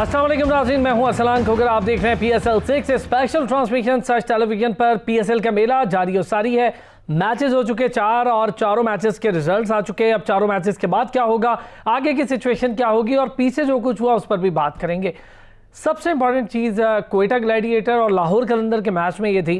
अस्सलाम वालेकुम नाज़रीन, मैं हूं अरसलान खोकर। आप देख रहे हैं PSL 6 स्पेशल ट्रांसमिशन सच टेलीविजन पर। PSL का मेला जारी और सारी है। मैचेस हो चुके 4 और चारों मैचेस के रिजल्ट्स आ चुके हैं। अब चारों मैचेस के बाद क्या होगा, आगे की सिचुएशन क्या होगी और पीछे जो कुछ हुआ उस पर भी बात करेंगे। सबसे इंपॉर्टेंट चीज़ क्वेटा ग्लैडिएटर और लाहौर कलंदर के मैच में ये थी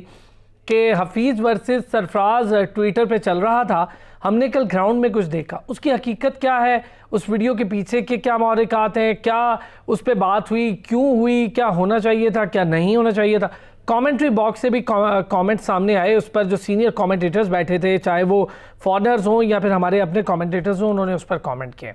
कि हफीज़ वर्सेस सरफराज ट्विटर पे चल रहा था। हमने कल ग्राउंड में कुछ देखा, उसकी हकीकत क्या है, उस वीडियो के पीछे के क्या महरक़ात हैं, क्या उस पर बात हुई, क्यों हुई, क्या होना चाहिए था, क्या नहीं होना चाहिए था। कमेंट्री बॉक्स से भी कमेंट सामने आए, उस पर जो सीनियर कमेंटेटर्स बैठे थे, चाहे वो फॉरनर्स हों या फिर हमारे अपने कमेंटेटर्स हों, उन्होंने उस पर कमेंट किए।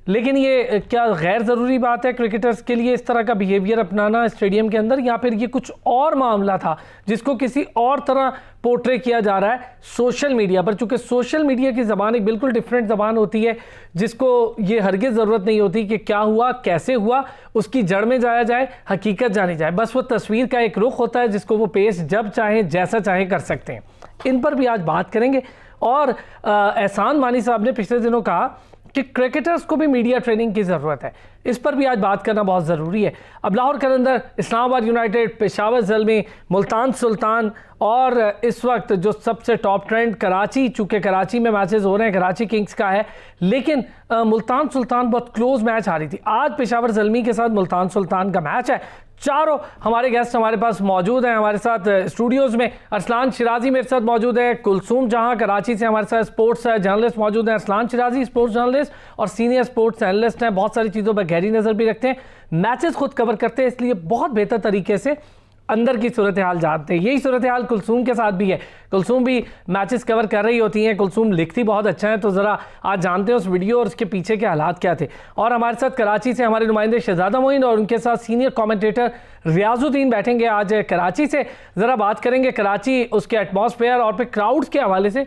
लेकिन ये क्या गैर ज़रूरी बात है क्रिकेटर्स के लिए इस तरह का बिहेवियर अपनाना स्टेडियम के अंदर, या फिर ये कुछ और मामला था जिसको किसी और तरह पोर्ट्रे किया जा रहा है सोशल मीडिया पर? चूँकि सोशल मीडिया की ज़बान एक बिल्कुल डिफरेंट ज़बान होती है, जिसको ये हरगिज़ ज़रूरत नहीं होती कि क्या हुआ, कैसे हुआ, उसकी जड़ में जाया जाए, हकीकत जानी जाए। बस वो तस्वीर का एक रुख होता है जिसको वो पेश जब चाहें जैसा चाहें कर सकते हैं। इन पर भी आज बात करेंगे। और एहसान मानी साहब ने पिछले दिनों कहा कि क्रिकेटर्स को भी मीडिया ट्रेनिंग की ज़रूरत है, इस पर भी आज बात करना बहुत ज़रूरी है। अब लाहौर कलंदर, इस्लामाबाद यूनाइटेड, पेशावर ज़ल्मी, मुल्तान सुल्तान और इस वक्त जो सबसे टॉप ट्रेंड कराची, चूँकि कराची में मैचेस हो रहे हैं, कराची किंग्स का है, लेकिन मुल्तान सुल्तान बहुत क्लोज मैच आ रही थी। आज पेशावर ज़ल्मी के साथ मुल्तान सुल्तान का मैच है। चारों हमारे गेस्ट हमारे पास मौजूद हैं, हमारे साथ स्टूडियोज़ में अरसलान शिराजी मेरे साथ मौजूद है, कुलसूम जहां कराची से हमारे साथ स्पोर्ट्स जर्नलिस्ट मौजूद हैं। अरसलान शिराजी स्पोर्ट्स जर्नलिस्ट और सीनियर स्पोर्ट्स एनालिस्ट हैं, बहुत सारी चीज़ों पर गहरी नज़र भी रखते हैं, मैचेस खुद कवर करते हैं, इसलिए बहुत बेहतर तरीके से अंदर की सूरत हाल जानते हैं। यही सूरत हाल कुलसूम के साथ भी है। कुलसूम भी मैचेस कवर कर रही होती हैं, कुलसूम लिखती बहुत अच्छा है, तो ज़रा आज जानते हैं उस वीडियो और उसके पीछे के हालात क्या थे। और हमारे साथ कराची से हमारे नुमाइंदे शहजादा मोइन और उनके साथ सीनियर कमेंटेटर रियाजुद्दीन बैठेंगे आज कराची से। ज़रा बात करेंगे कराची, उसके एटमॉस्फेयर और फिर क्राउड्स के हवाले से।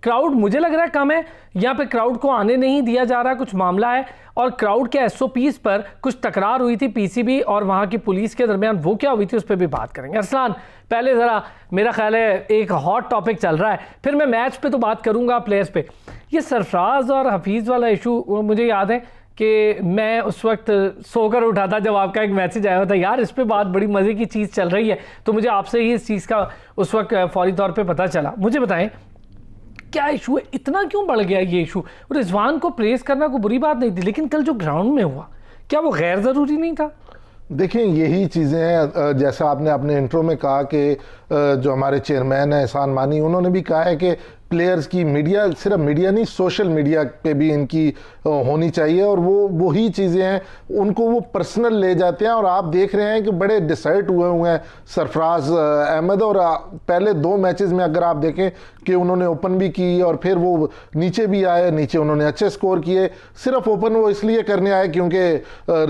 क्राउड मुझे लग रहा है कम है, यहाँ पे क्राउड को आने नहीं दिया जा रहा, कुछ मामला है, और क्राउड के SOPs पर कुछ तकरार हुई थी PCB और वहाँ की पुलिस के दरमियान, वो क्या हुई थी उस पर भी बात करेंगे। अरसलान, पहले ज़रा मेरा ख्याल है एक हॉट टॉपिक चल रहा है, फिर मैं मैच पे तो बात करूँगा, प्लेयर्स पे। ये सरफराज और हफीज़ वाला इशू मुझे याद है कि मैं उस वक्त सोकर उठा था जब आपका एक मैसेज आया था, यार इस पर बात बड़ी मज़े की चीज़ चल रही है, तो मुझे आपसे ही इस चीज़ का उस वक्त फौरी तौर पर पता चला। मुझे बताएं क्या इशू है, इतना क्यों बढ़ गया ये इशू? रिजवान को प्रेस करना कोई बुरी बात नहीं थी, लेकिन कल जो ग्राउंड में हुआ क्या वो गैर ज़रूरी नहीं था? देखिए यही चीज़ें हैं, जैसा आपने अपने इंट्रो में कहा कि जो हमारे चेयरमैन हैं एहसान मानी, उन्होंने भी कहा है कि प्लेयर्स की मीडिया, सिर्फ मीडिया नहीं, सोशल मीडिया पे भी इनकी होनी चाहिए, और वो वही चीज़ें हैं, उनको वो पर्सनल ले जाते हैं। और आप देख रहे हैं कि बड़े डिसाइड हुए हैं सरफराज अहमद, और पहले 2 मैचेस में अगर आप देखें कि उन्होंने ओपन भी की और फिर वो नीचे भी आए, नीचे उन्होंने अच्छे स्कोर किए। सिर्फ ओपन वो इसलिए करने आए क्योंकि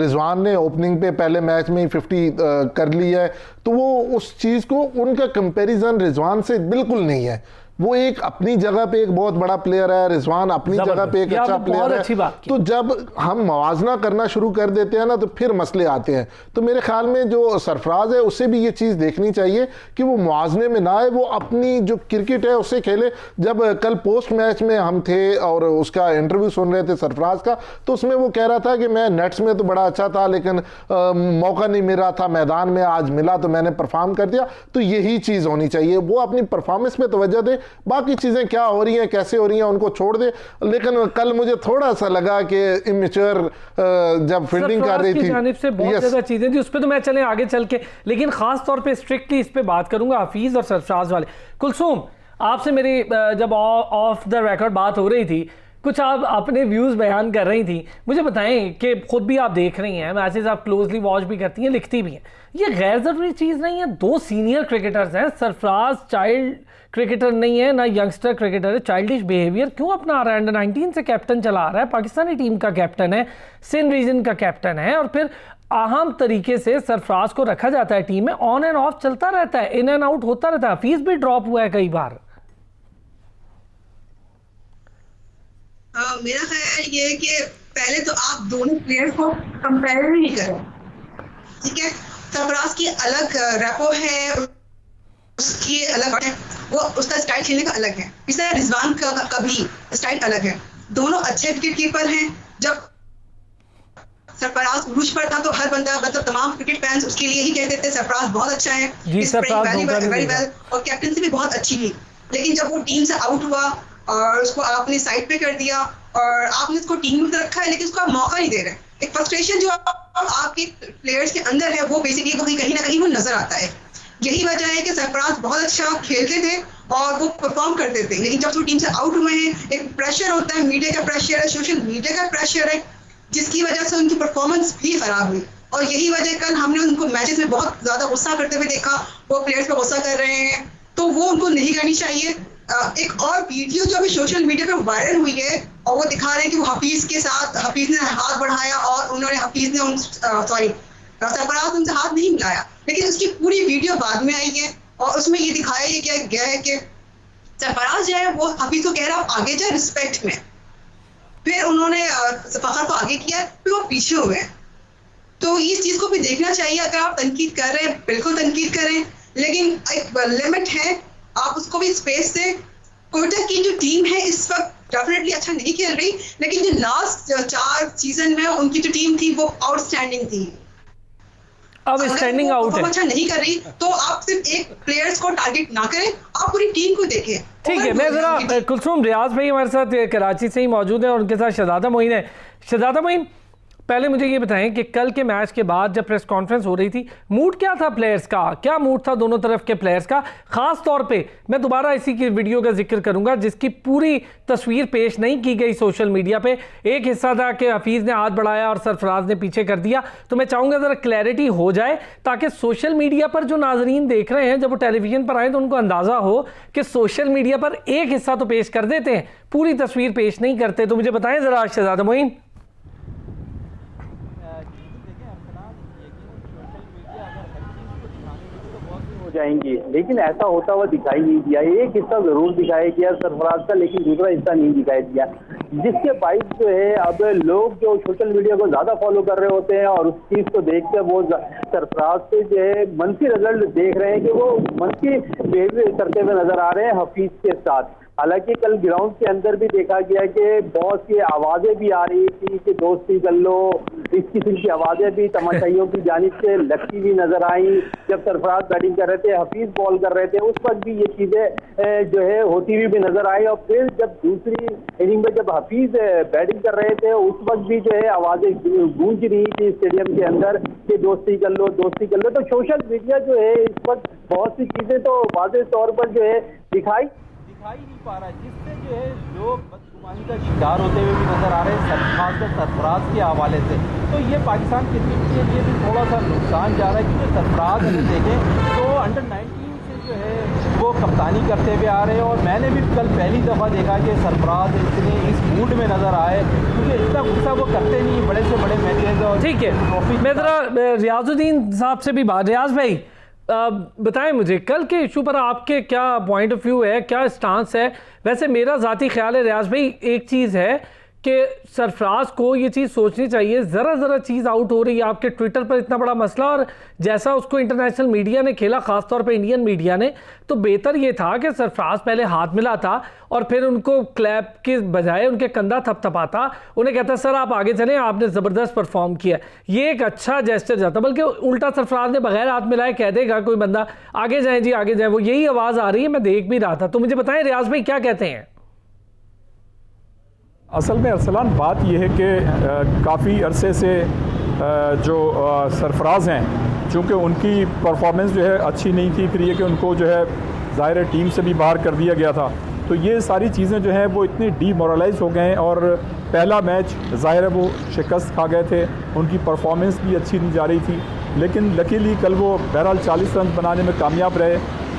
रिजवान ने ओपनिंग पे पहले मैच में ही 50 कर ली है, तो वो उस चीज़ को, उनका कंपैरिजन रिजवान से बिल्कुल नहीं है। वो एक अपनी जगह पे एक बहुत बड़ा प्लेयर है, रिजवान अपनी जगह पे एक अच्छा प्लेयर है। तो जब हम मवाजना करना शुरू कर देते हैं ना, तो फिर मसले आते हैं। तो मेरे ख्याल में जो सरफराज है उसे भी ये चीज़ देखनी चाहिए कि वो मुआवजे में ना आए, वो अपनी जो क्रिकेट है उसे खेले। जब कल पोस्ट मैच में हम थे और उसका इंटरव्यू सुन रहे थे सरफराज का, तो उसमें वो कह रहा था कि मैं नेट्स में तो बड़ा अच्छा था, लेकिन मौका नहीं मिल रहा था, मैदान में आज मिला तो मैंने परफॉर्म कर दिया। तो यही चीज़ होनी चाहिए, वो अपनी परफॉर्मेंस में तवज्जो दे, बाकी चीजें क्या हो रही हैं, कैसे हो रही हैं, उनको छोड़ दे। लेकिन कल मुझे थोड़ा सा लगा कि इमेच्योर जब फील्डिंग कर रही थी, जानिब से बहुत ज्यादा चीजें थी, उस पर तो मैं चले आगे चल के, लेकिन खास तौर पे स्ट्रिक्टली इस पे बात करूंगा हफीज और सरफराज वाले। कुलसूम, आपसे मेरी जब ऑफ द रिकॉर्ड बात हो रही थी, कुछ आप अपने व्यूज़ बयान कर रही थी, मुझे बताएं कि खुद भी आप देख रही हैं मैचेस, आप क्लोजली वॉच भी करती हैं, लिखती भी हैं, ये गैर ज़रूरी चीज़ नहीं है? 2 सीनियर क्रिकेटर्स हैं, सरफराज चाइल्ड क्रिकेटर नहीं है ना यंगस्टर क्रिकेटर है, चाइल्डिश बिहेवियर क्यों अपना रहा है? अंडर 19 से कैप्टन चला रहा है, पाकिस्तानी टीम का कैप्टन है, सिंध रीजन का कैप्टन है, और फिर अहम तरीके से सरफराज को रखा जाता है टीम में, ऑन एंड ऑफ चलता रहता है, इन एंड आउट होता रहता है, फीस भी ड्रॉप हुआ है कई बार। मेरा ख्याल ये है कि पहले तो आप दोनों प्लेयर को कंपेयर नहीं करें, ठीक है? सरफराज की अलग रेपो है, उसकी अलग है, वो उसका स्टाइल खेलने का अलग है, इस तरह रिजवान का भी स्टाइल अलग है। दोनों अच्छे विकेट कीपर हैं। जब सरफराज उरूज पर था तो हर बंदा मतलब तमाम क्रिकेट फैंस उसके लिए ही कहते थे सरफराज बहुत अच्छा है, वेरी वेल, और कैप्टनसी भी बहुत अच्छी थी। लेकिन जब वो टीम से आउट हुआ और उसको आपने साइड पे कर दिया और आपने उसको टीम में रखा है लेकिन उसको आप मौका नहीं दे रहे, एक फ्रस्ट्रेशन जो आपके प्लेयर्स के अंदर है वो बेसिकली कहीं ना कहीं वो नजर आता है। यही वजह है कि सरफराज बहुत अच्छा खेलते थे और वो परफॉर्म करते थे, लेकिन जब वो टीम से आउट हुए हैं एक प्रेशर होता है, मीडिया का प्रेशर है, सोशल मीडिया का प्रेशर है, जिसकी वजह से उनकी परफॉर्मेंस भी खराब हुई। और यही वजह कल हमने उनको मैचेस में बहुत ज्यादा गुस्सा करते हुए देखा, वो प्लेयर्स पर गुस्सा कर रहे हैं, तो वो उनको नहीं करनी चाहिए। एक और वीडियो जो अभी सोशल मीडिया पर वायरल हुई है और वो दिखा रहे हैं कि वो हफीज के साथ, हफीज ने हाथ बढ़ाया और उन्होंने हफीज ने सरफराज उनसे हाथ नहीं मिलाया, लेकिन उसकी पूरी वीडियो बाद में आई है और उसमें ये दिखाया गया है कि सरफराज जो है वो हफीज को कह रहा है आगे जाए रिस्पेक्ट में, फिर उन्होंने फखर को आगे किया, फिर वो पीछे हुए। तो इस चीज को भी देखना चाहिए। अगर आप तनकीद कर रहे हैं बिल्कुल तनकीद करें, लेकिन एक लिमिट है, आप उसको भी स्पेस दें। कोयटा की जो टीम है इस वक्त डेफिनेटली अच्छा नहीं खेल रही, लेकिन जो लास्ट 4 सीजन में उनकी जो टीम थी वो आउटस्टैंडिंग थी। अब स्टैंडिंग आउट है, अच्छा नहीं कर रही तो आप सिर्फ एक प्लेयर्स को टारगेट ना करें, आप पूरी टीम को देखें। ठीक है, मैं जरा कुलसूम, रियाज भाई हमारे साथ कराची से ही मौजूद है और उनके साथ शहजादा मोइन है। शहजादा मोइन, पहले मुझे ये बताएं कि कल के मैच के बाद जब प्रेस कॉन्फ्रेंस हो रही थी, मूड क्या था प्लेयर्स का, क्या मूड था दोनों तरफ के प्लेयर्स का? खास तौर पे मैं दोबारा इसी की वीडियो का जिक्र करूंगा जिसकी पूरी तस्वीर पेश नहीं की गई सोशल मीडिया पे। एक हिस्सा था कि हफीज ने हाथ बढ़ाया और सरफराज ने पीछे कर दिया, तो मैं चाहूंगा जरा क्लैरिटी हो जाए ताकि सोशल मीडिया पर जो नाजरीन देख रहे हैं जब वो टेलीविजन पर आए तो उनको अंदाजा हो कि सोशल मीडिया पर एक हिस्सा तो पेश कर देते हैं, पूरी तस्वीर पेश नहीं करते। तो मुझे बताएं जरा शहजादा मोइन। जाएंगी, लेकिन ऐसा होता हुआ दिखाई नहीं दिया। एक हिस्सा जरूर दिखाया गया सरफराज का, लेकिन दूसरा हिस्सा नहीं दिखाई दिया, जिसके बाइक जो है अब लोग जो सोशल मीडिया को ज्यादा फॉलो कर रहे होते हैं और उस चीज को देख कर वो सरफराज से जो है मनफी रिजल्ट देख रहे हैं कि वो मनफी बिहेवियर करते हुए नजर आ रहे हैं हफीज के साथ। हालांकि कल ग्राउंड के अंदर भी देखा गया कि बहुत सी आवाजें भी आ रही थी कि दोस्ती कर लो, इस किस्म की आवाजें भी तमाशाइयों की जानिब से लगती हुई नजर आई। जब सरफराज बैटिंग कर रहे थे, हफीज बॉल कर रहे थे, उस वक्त भी ये चीजें जो है होती हुई भी नजर आई। और फिर जब दूसरी इनिंग में जब हफीज बैटिंग कर रहे थे उस वक्त भी जो है आवाजें गूंज रही थी स्टेडियम के अंदर कि दोस्ती कर लो, दोस्ती कर लो। तो सोशल मीडिया जो है इस वक्त बहुत सी चीजें तो वाज़ेह तौर पर जो है दिखाई नहीं पा रहा है, जिससे जो है लोग बदगुमानी का शिकार होते हुए भी नजर आ रहे हैं, खासकर सरफराज के हवाले से। तो ये पाकिस्तान क्रिकेट के लिए भी थोड़ा सा नुकसान जा रहा है, क्योंकि सरफराज अगर देखें तो अंडर 19 से जो है वो कप्तानी करते हुए आ रहे हैं। और मैंने भी कल पहली दफ़ा देखा कि सरफराज इतने इस मूड में नजर आए, क्योंकि इतना गुस्सा वो करते नहीं बड़े से बड़े मैचेज। और ठीक है, मैं ज़रा रियाजुद्दीन साहब से भी बात, रियाज भाई बताएं मुझे कल के इशू पर आपके क्या पॉइंट ऑफ व्यू है, क्या स्टांस है? वैसे मेरा ज़ाती ख्याल है रियाज भाई, एक चीज़ है कि सरफराज को ये चीज़ सोचनी चाहिए, ज़रा चीज़ आउट हो रही है आपके ट्विटर पर इतना बड़ा मसला, और जैसा उसको इंटरनेशनल मीडिया ने खेला, ख़ासतौर पे इंडियन मीडिया ने, तो बेहतर ये था कि सरफराज पहले हाथ मिला था और फिर उनको क्लैप के बजाय उनके कंधा थपथपाता, उन्हें कहता सर आप आगे चलें, आपने ज़बरदस्त परफॉर्म किया। ये एक अच्छा जेस्चर जाता, बल्कि उल्टा सरफराज ने बगैर हाथ मिलाए कह देगा कोई बंदा आगे जाए जी आगे जाए, वो यही आवाज़ आ रही है, मैं देख भी रहा था। तो मुझे बताएं रियाज भाई क्या कहते हैं? असल में अरसलान बात यह है कि काफ़ी अरसे से जो सरफराज हैं, चूँकि उनकी परफॉर्मेंस जो है अच्छी नहीं थी, फिर ये कि उनको जो है ज़ाहिर है टीम से भी बाहर कर दिया गया था, तो ये सारी चीज़ें जो हैं वो इतनी डीमोरलाइज हो गए हैं। और पहला मैच ज़ाहिर है वो शिकस्त खा गए थे, उनकी परफॉर्मेंस भी अच्छी नहीं जा रही थी, लेकिन लकीली कल वो बहरहाल 40 रन बनाने में कामयाब रहे।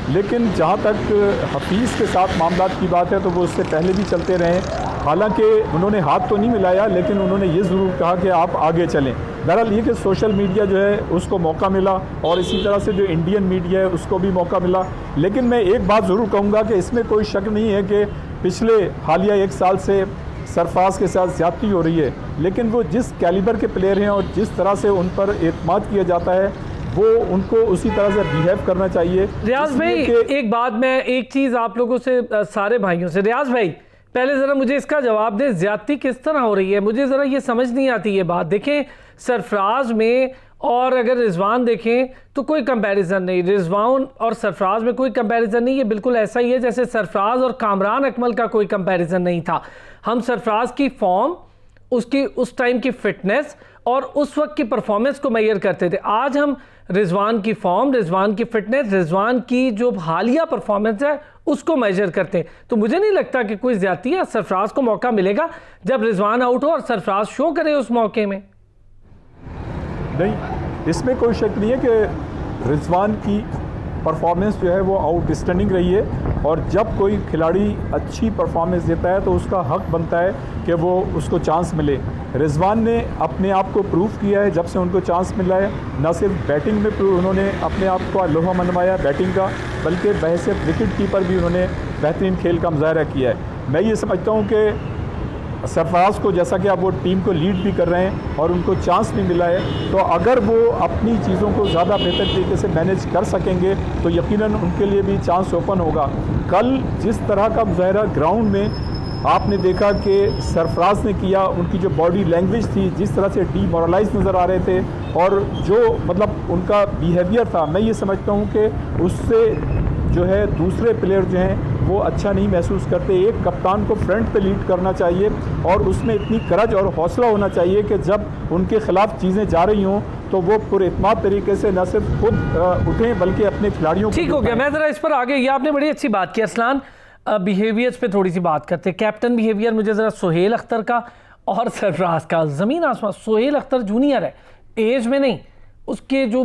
लेकिन जहाँ तक हफीज़ के साथ मामला की बात है तो वो उससे पहले भी चलते रहे, हालांकि उन्होंने हाथ तो नहीं मिलाया, लेकिन उन्होंने ये ज़रूर कहा कि आप आगे चलें। बहरहाल ये कि सोशल मीडिया जो है उसको मौका मिला और इसी तरह से जो इंडियन मीडिया है उसको भी मौका मिला। लेकिन मैं एक बात ज़रूर कहूँगा कि इसमें कोई शक नहीं है कि पिछले हालिया 1 साल से सरफराज के साथ ज़्यादती हो रही है, लेकिन वो जिस कैलिबर के प्लेयर हैं और जिस तरह से उन पर एतमाद किया जाता है वो उनको उसी तरह से बिहेव करना चाहिए। रियाज भाई एक बात, मैं एक चीज़ आप लोगों से, सारे भाइयों से, रियाज भाई पहले ज़रा मुझे इसका जवाब दें, ज़्यादती किस तरह हो रही है? मुझे ज़रा ये समझ नहीं आती ये बात। देखें सरफराज में और अगर रिजवान देखें तो कोई कंपैरिजन नहीं, रिजवान और सरफराज में कोई कंपैरिजन नहीं। ये बिल्कुल ऐसा ही है जैसे सरफराज और कामरान अकमल का कोई कंपैरिजन नहीं था। हम सरफराज की फॉर्म, उसकी उस टाइम की फिटनेस और उस वक्त की परफॉर्मेंस को मेजर करते थे। आज हम रिजवान की फॉर्म, रिजवान की फिटनेस, रिजवान की जो हालिया परफॉर्मेंस है उसको मेजर करते हैं। तो मुझे नहीं लगता कि कोई ज्यादती है। सरफराज को मौका मिलेगा जब रिजवान आउट हो और सरफराज शो करे उस मौके में। नहीं, इसमें कोई शक नहीं है कि रिजवान की परफॉर्मेंस जो है वो आउटस्टैंडिंग रही है, और जब कोई खिलाड़ी अच्छी परफॉर्मेंस देता है तो उसका हक बनता है कि वो उसको चांस मिले। रिजवान ने अपने आप को प्रूव किया है जब से उनको चांस मिला है। न सिर्फ बैटिंग में उन्होंने अपने आप को लोहा मनवाया बैटिंग का, बल्कि बहैसियत विकेट कीपर भी उन्होंने बेहतरीन खेल का मुजाहरा किया है। मैं ये समझता हूँ कि सरफराज को, जैसा कि अब वो टीम को लीड भी कर रहे हैं और उनको चांस भी मिला है, तो अगर वो अपनी चीज़ों को ज़्यादा बेहतर तरीके से मैनेज कर सकेंगे तो यकीनन उनके लिए भी चांस ओपन होगा। कल जिस तरह का मुजाहरा ग्राउंड में आपने देखा कि सरफराज ने किया, उनकी जो बॉडी लैंग्वेज थी, जिस तरह से डीमोरलाइज नज़र आ रहे थे और जो मतलब उनका बिहेवियर था, मैं ये समझता हूँ कि उससे जो है दूसरे प्लेयर जो हैं वो अच्छा नहीं महसूस करते। एक कप्तान को फ्रंट पे लीड करना चाहिए और उसमें इतनी करज और हौसला होना चाहिए कि जब उनके खिलाफ चीज़ें जा रही हों तो वो पुरएतमाद तरीके से न सिर्फ खुद उठें बल्कि अपने खिलाड़ियों को। ठीक हो गया, मैं ज़रा इस पर आगे, ये आपने बड़ी अच्छी बात की अरसलान। बिहेवियर्स पे थोड़ी सी बात करते हैं। कैप्टन बिहेवियर मुझे ज़रा सुहेल अख्तर का और सरफराज का ज़मीन आसमान। सुहेल अख्तर जूनियर है, एज में नहीं, उसके जो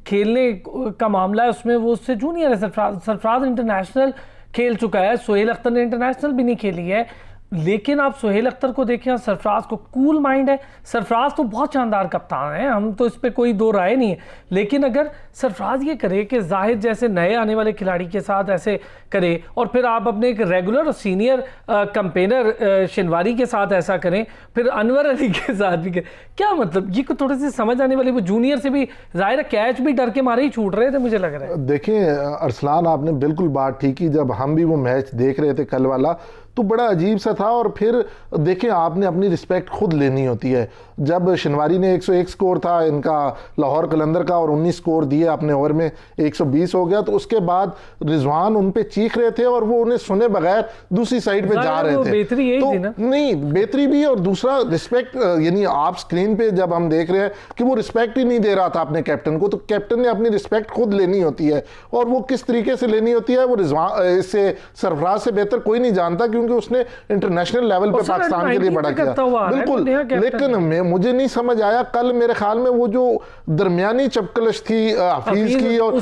खेलने का मामला है उसमें वो उससे जूनियर है। सरफराज इंटरनेशनल खेल चुका है, सुहेल अख्तर ने इंटरनेशनल भी नहीं खेली है। लेकिन आप सुहेल अख्तर को देखें, सरफराज को कूल माइंड है। सरफराज तो बहुत शानदार कप्तान है, हम तो इस पर कोई दो राय नहीं है। लेकिन अगर सरफराज ये करे कि जाहिद जैसे नए आने वाले खिलाड़ी के साथ ऐसे करे और फिर आप अपने एक रेगुलर और सीनियर कंपेनर शिनवारी के साथ ऐसा करें, फिर अनवर अली के साथ भी करें, क्या मतलब? ये थोड़ी सी समझ आने वाली। वो जूनियर से भी जाहिर कैच भी डर के मारे ही छूट रहे थे, मुझे लग रहा है। देखिए अरसलान, आपने बिल्कुल बात ठीक की। जब हम भी वो मैच देख रहे थे कल वाला, तो बड़ा अजीब सा था। और फिर देखें, आपने अपनी रिस्पेक्ट खुद लेनी होती है। जब शिनवारी ने 101 स्कोर था इनका लाहौर कलंदर का और 19 स्कोर दिए अपने ओवर में, 120 हो गया, तो उसके बाद रिजवान उन पे चीख रहे थे और वो उन्हें सुने बगैर दूसरी साइड पे जा रहे थे। बेहतरी यही तो थी ना? नहीं, बेहतरी भी, और दूसरा रिस्पेक्ट, यानी आप स्क्रीन पे जब हम देख रहे हैं कि वो रिस्पेक्ट ही नहीं दे रहा था अपने कैप्टन को, तो कैप्टन ने अपनी रिस्पेक्ट खुद लेनी होती है। और वो किस तरीके से लेनी होती है वो रिजवान इससे सरफराज से बेहतर कोई नहीं जानता, क्योंकि उसने इंटरनेशनल लेवल पे पाकिस्तान के लिए बड़ा किया। बिल्कुल, लेकिन मुझे नहीं समझ आया कल, मेरे ख्याल में वो जो दरमियानी चपकलश थी हफीज की, और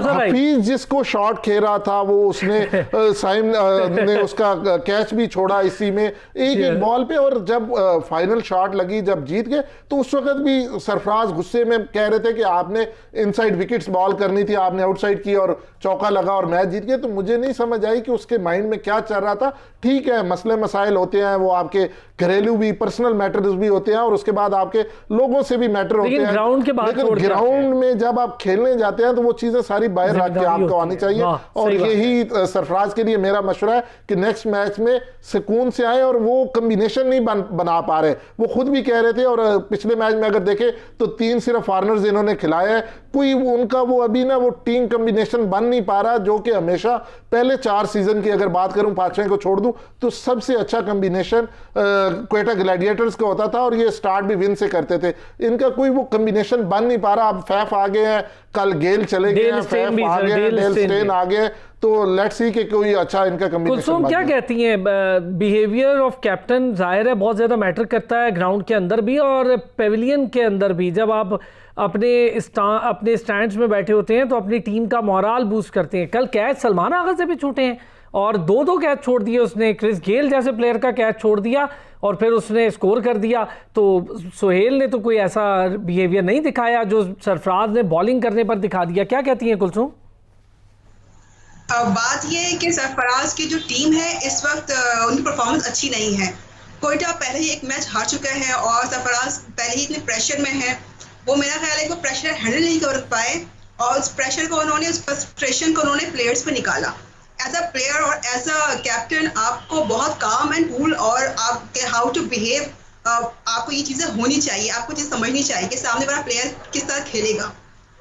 हफीज जिसको शॉट खेल रहा था वो उसने साइम ने उसका कैच भी छोड़ा इसी में एक बॉल पे। और जब फाइनल शॉट लगी, जब जीत गए, तो उस वक्त भी सरफराज गुस्से में कह रहे थे कि आपने इनसाइड विकेट्स बॉल करनी थी, आपने आउटसाइड की और चौका लगा और मैच जीत गए। तो मुझे नहीं समझ आई कि उसके माइंड में क्या चल रहा था। ठीक है, मसले मसाइल होते हैं, वो आपके घरेलू भी, पर्सनल मैटर्स भी होते हैं, और उसके बाद आपके लोगों से भी मैटर होते हैं। ग्राउंड के बाद, लेकिन ग्राउंड में जब आप खेलने जाते हैं तो वो चीजें सारी बाहर रख के आपको आनी चाहिए। और यही सरफराज के लिए मेरा मशवरा है कि नेक्स्ट मैच में सुकून से आए, और वो कॉम्बिनेशन नहीं बना पा रहे, वो खुद भी कह रहे थे। और पिछले मैच में अगर देखें तो 3 सिर्फ फॉरनर्स इन्होंने खिलाया है, कोई उनका वो अभी ना वो टीम कॉम्बिनेशन बन नहीं पा रहा, जो कि हमेशा पहले 4 सीजन की अगर बात करूं, 5वें को छोड़ दूं, तो सबसे अच्छा कॉम्बिनेशन क्वेटा ग्लैडिएटर्स का होता था, और ये स्टार्ट भी विन से करते थे। इनका कोई वो कॉम्बिनेशन बन नहीं पा रहा। अब फैफ आ गए हैं, कल गेल चले गए हैं, फैफ आ गए हैं, डेल स्टेन आ गए, तो लेट्स सी कि कोई अच्छा इनका कॉम्बिनेशन। कुलसुम क्या कहती हैं? बिहेवियर ऑफ कैप्टन जाहिर है बहुत ज़्यादा मैटर करता है, ग्राउंड के अंदर भी और पेविलियन के अंदर भी। जब आप अपने स्टैंड्स में बैठे होते हैं तो अपनी टीम का मोराल बूस्ट करते हैं। कल कैच सलमान आगा से भी छूटे हैं और 2-2 कैच छोड़ दिए उसने। क्रिस गेल जैसे प्लेयर का कैच छोड़ दिया और फिर उसने स्कोर कर दिया। तो सुहेल ने तो कोई ऐसा बिहेवियर नहीं दिखाया जो सरफराज ने बॉलिंग करने पर दिखा दिया। क्या कहती हैं कुलसुम? बात यह है कि सरफराज की जो टीम है इस वक्त उनकी परफॉर्मेंस अच्छी नहीं है। कोयटा पहले ही एक मैच हार चुका है और सरफराज पहले ही इतने प्रेशर में है। वो मेरा ख्याल है कि वो प्रेशर हैंडल नहीं कर पाए और उस प्रेशर को उन्होंने, उस फ्रस्ट्रेशन को उन्होंने प्लेयर्स पे निकाला। एज अ प्लेयर और एज अ कैप्टन आपको बहुत काम एंड कूल और आपके हाउ टू बिहेव, आपको ये चीजें होनी चाहिए, आपको चीज समझनी चाहिए कि सामने वाला प्लेयर किस तरह खेलेगा,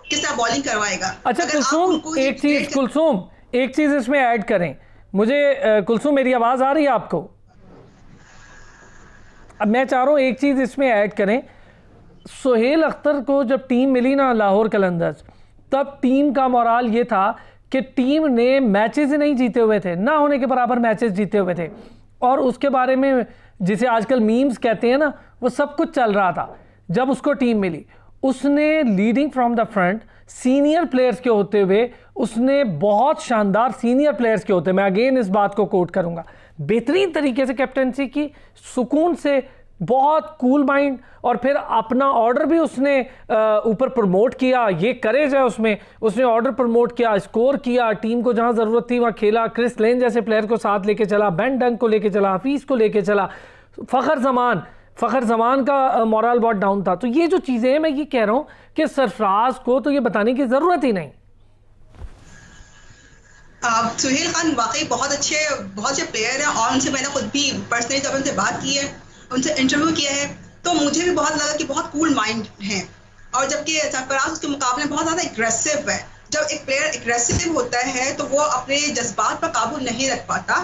किस तरह बॉलिंग करवाएगा। अच्छा अगर आप कुलसूम, उनको ये एक चीज इसमें ऐड करें मुझे। कुलसूम, मेरी आवाज आ रही है आपको? अब मैं चाह रहा हूँ एक चीज इसमें ऐड करें। सोहेल अख्तर को जब टीम मिली ना लाहौर कलंदर्स, तब टीम का मोराल ये था कि टीम ने मैचेस ही नहीं जीते हुए थे, ना होने के बराबर मैचेस जीते हुए थे, और उसके बारे में जिसे आजकल मीम्स कहते हैं ना, वो सब कुछ चल रहा था। जब उसको टीम मिली, उसने leading from the front senior players के होते हुए, उसने बहुत शानदार सीनियर प्लेयर्स के होते, मैं अगेन इस बात को कोट करूंगा, बेहतरीन तरीके से कैप्टनसी की, सुकून से, बहुत कूल माइंड, और फिर अपना ऑर्डर भी उसने ऊपर प्रमोट किया। ये करेज है उसमें, उसने ऑर्डर प्रमोट किया, स्कोर किया, टीम को जहां ज़रूरत थी वहां खेला, क्रिस लेन जैसे प्लेयर को साथ लेके चला, बेन डंक को लेके चला, हफीज़ को लेके चला, फ़खर जमान का मोरल बहुत डाउन था। तो ये जो चीज़ें हैं, मैं ये कह रहा हूँ कि सरफराज को तो ये बताने की ज़रूरत ही नहीं। सुहेल खान वाकई बहुत अच्छे प्लेयर हैं, और उनसे मैंने खुद भी पर्सनली जब उनसे बात की है, उनसे इंटरव्यू किया है, तो मुझे भी बहुत लगा कि बहुत कूल माइंड हैं। और जबकि सरफराज उसके मुकाबले बहुत ज़्यादा एग्रेसिव है। जब एक प्लेयर एग्रेसिव होता है तो वो अपने जज्बात पर काबू नहीं रख पाता।